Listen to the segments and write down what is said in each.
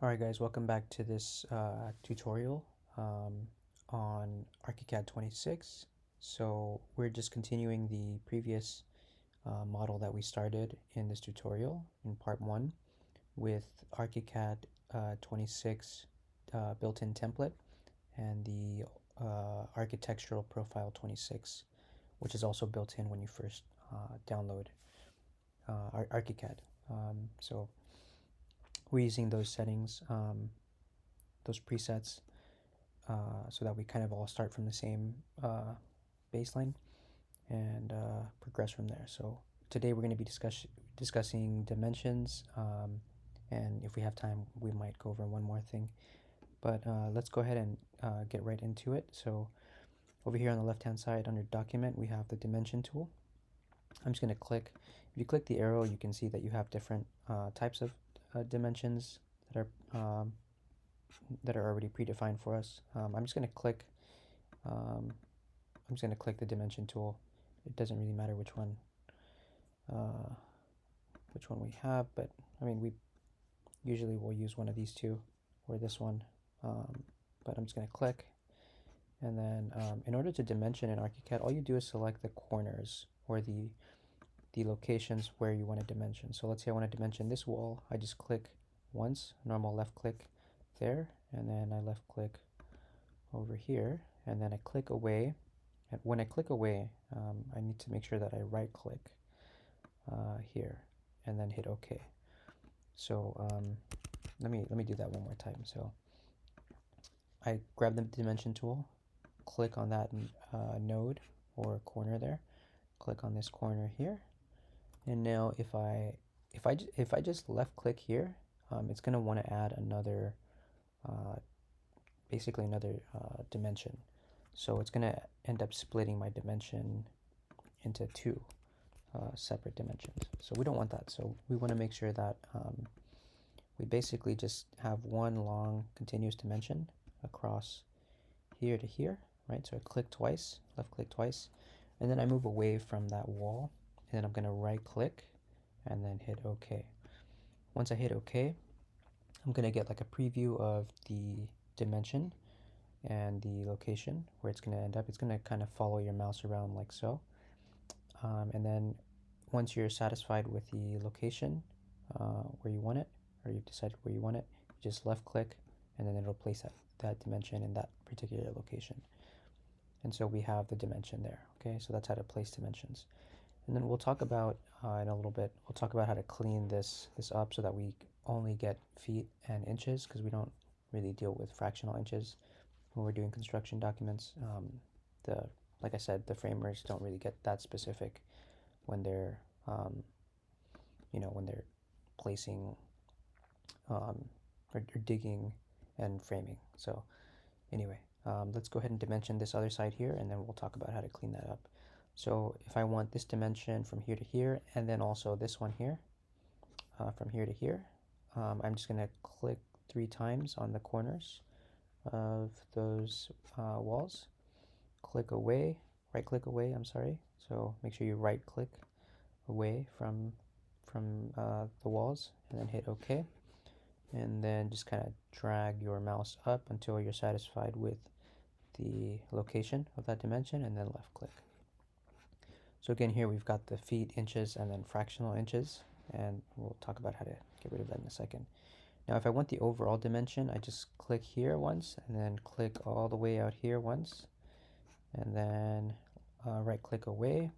Alright guys, welcome back to this tutorial on Archicad 26. So we're just continuing the previous model that we started in this tutorial in part 1 with Archicad 26 built-in template and the architectural profile 26, which is also built in when you first download Archicad. So we're using those settings, those presets, so that we kind of all start from the same baseline and progress from there. So today we're going to be discussing dimensions, and if we have time we might go over one more thing, but let's go ahead and get right into it. So over here on the left hand side under document we have the dimension tool. I'm just going to click. If you click the arrow, you can see that you have different types of dimensions that are already predefined for us. I'm just going to click the dimension tool. It doesn't really matter which one we have, but I mean, we usually will use one of these two or this one, but I'm just going to click, and then in order to dimension in Archicad, all you do is select the corners or the locations where you want to dimension. So let's say I want to dimension this wall. I just click once, normal left click there, and then I left click over here, and then I click away. And when I click away, I need to make sure that I right click here and then hit OK. So let me do that one more time. So I grab the dimension tool, click on that node or corner there, click on this corner here, and now if I just left click here, it's going to want to add another basically another dimension. So it's going to end up splitting my dimension into two separate dimensions. So we don't want that. So we want to make sure that we basically just have one long continuous dimension across here to here, right? So I click twice, left click twice, and then I move away from that wall, and then I'm going to right click and then hit OK. Once I hit OK, I'm going to get like a preview of the dimension and the location where it's going to end up. It's going to kind of follow your mouse around like so. And then once you're satisfied with the location where you want it, or you've decided where you want it, you just left click and then it'll place that dimension in that particular location. And so we have the dimension there. Okay, so that's how to place dimensions. And then we'll talk about in a little bit, we'll talk about how to clean this up so that we only get feet and inches, because we don't really deal with fractional inches when we're doing construction documents. Like I said, the framers don't really get that specific when they're when they're placing or digging and framing. So anyway, let's go ahead and dimension this other side here, and then we'll talk about how to clean that up. So if I want this dimension from here to here, and then also this one here from here to here, I'm just going to click 3 times on the corners of those walls. Click away, right click away, I'm sorry. So make sure you right click away from the walls, and then hit OK. And then just kind of drag your mouse up until you're satisfied with the location of that dimension, and then left click. So again, here we've got the feet, inches, and then fractional inches, and we'll talk about how to get rid of that in a second. Now if I want the overall dimension, I just click here once, and then click all the way out here once, and then right click away,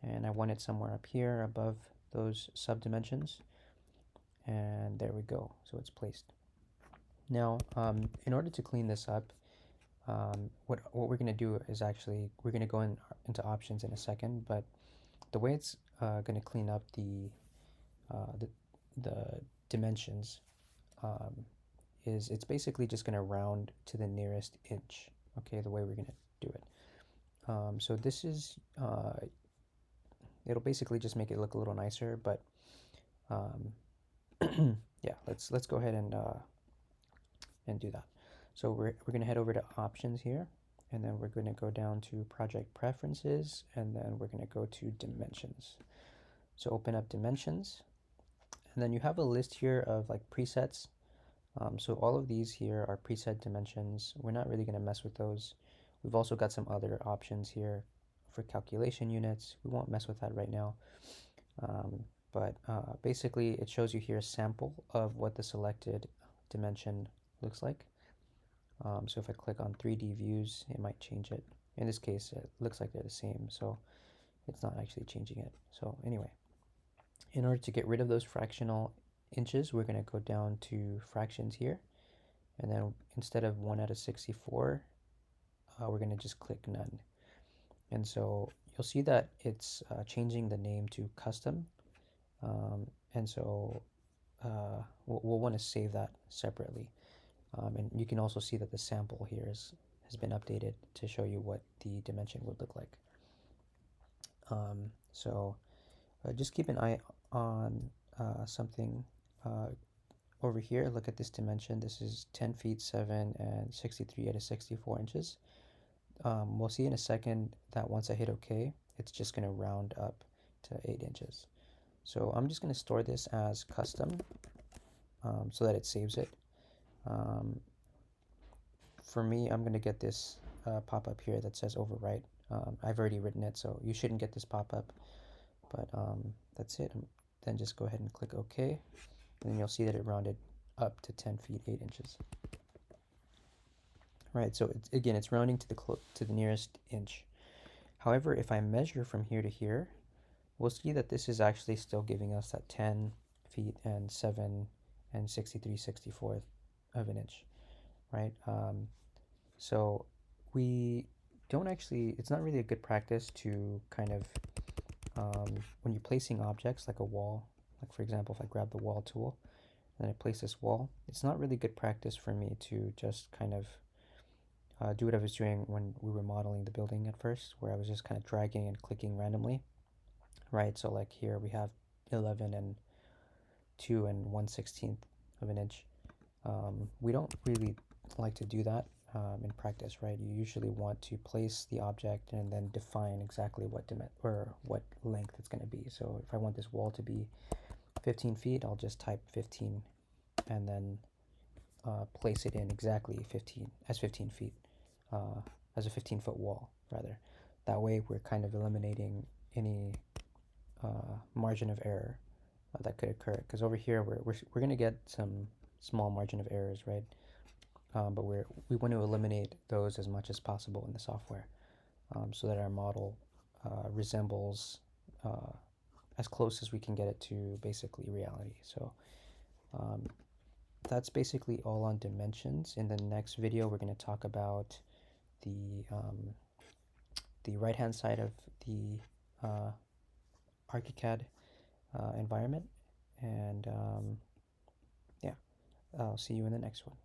and I want it somewhere up here above those subdimensions, and there we go. So it's placed. Now in order to clean this up, what we're going to do is actually we're going to go into options in a second, but the way it's going to clean up the dimensions is it's basically just going to round to the nearest inch. Okay, the way we're going to do it. So this is it'll basically just make it look a little nicer, but yeah, let's go ahead and do that. So we're going to head over to options here, and then we're going to go down to project preferences, and then we're going to go to dimensions. So open up dimensions, and then you have a list here of like presets So all of these here are preset dimensions. We're not really going to mess with those. We've also got some other options here for calculation units. We won't mess with that right now. But basically, it shows you here a sample of what the selected dimension looks like. So if I click on 3D views, it might change it. In this case, it looks like they're the same, so it's not actually changing it. So anyway, in order to get rid of those fractional inches, we're going to go down to fractions here. And then instead of 1 out of 64, we're going to just click none. And so you'll see that it's changing the name to custom. And so we'll want to save that separately. And you can also see that the sample here has been updated to show you what the dimension would look like. So just keep an eye on something over here. Look at this dimension. This is 10 feet 7 and 63 out of 64 inches. We'll see in a second that once I hit OK, it's just going to round up to 8 inches. So I'm just going to store this as custom so that it saves it. For me, I'm going to get this pop-up here that says overwrite. I've already written it, so you shouldn't get this pop-up. But that's it. Then just go ahead and click OK. And then you'll see that it rounded up to 10 feet 8 inches. Right, so again, it's rounding to the nearest inch. However, if I measure from here to here, we'll see that this is actually still giving us that 10 feet and 7 and 63/64 of an inch, right? So we don't actually, it's not really a good practice to kind of, when you're placing objects like a wall, like for example, if I grab the wall tool and I place this wall, it's not really good practice for me to just kind of do what I was doing when we were modeling the building at first, where I was just kind of dragging and clicking randomly, right? So like here we have 11 and 2 and 1/16 of an inch. We don't really like to do that in practice, right? You usually want to place the object and then define exactly what length it's going to be. So if I want this wall to be 15 feet, I'll just type 15 and then place it in exactly 15 feet, as a 15-foot wall, rather. That way we're kind of eliminating any margin of error that could occur. Because over here we're going to get some small margin of errors, right? But we want to eliminate those as much as possible in the software, so that our model resembles as close as we can get it to basically reality. So that's basically all on dimensions. In the next video, we're going to talk about the right-hand side of the Archicad environment. And yeah, I'll see you in the next one.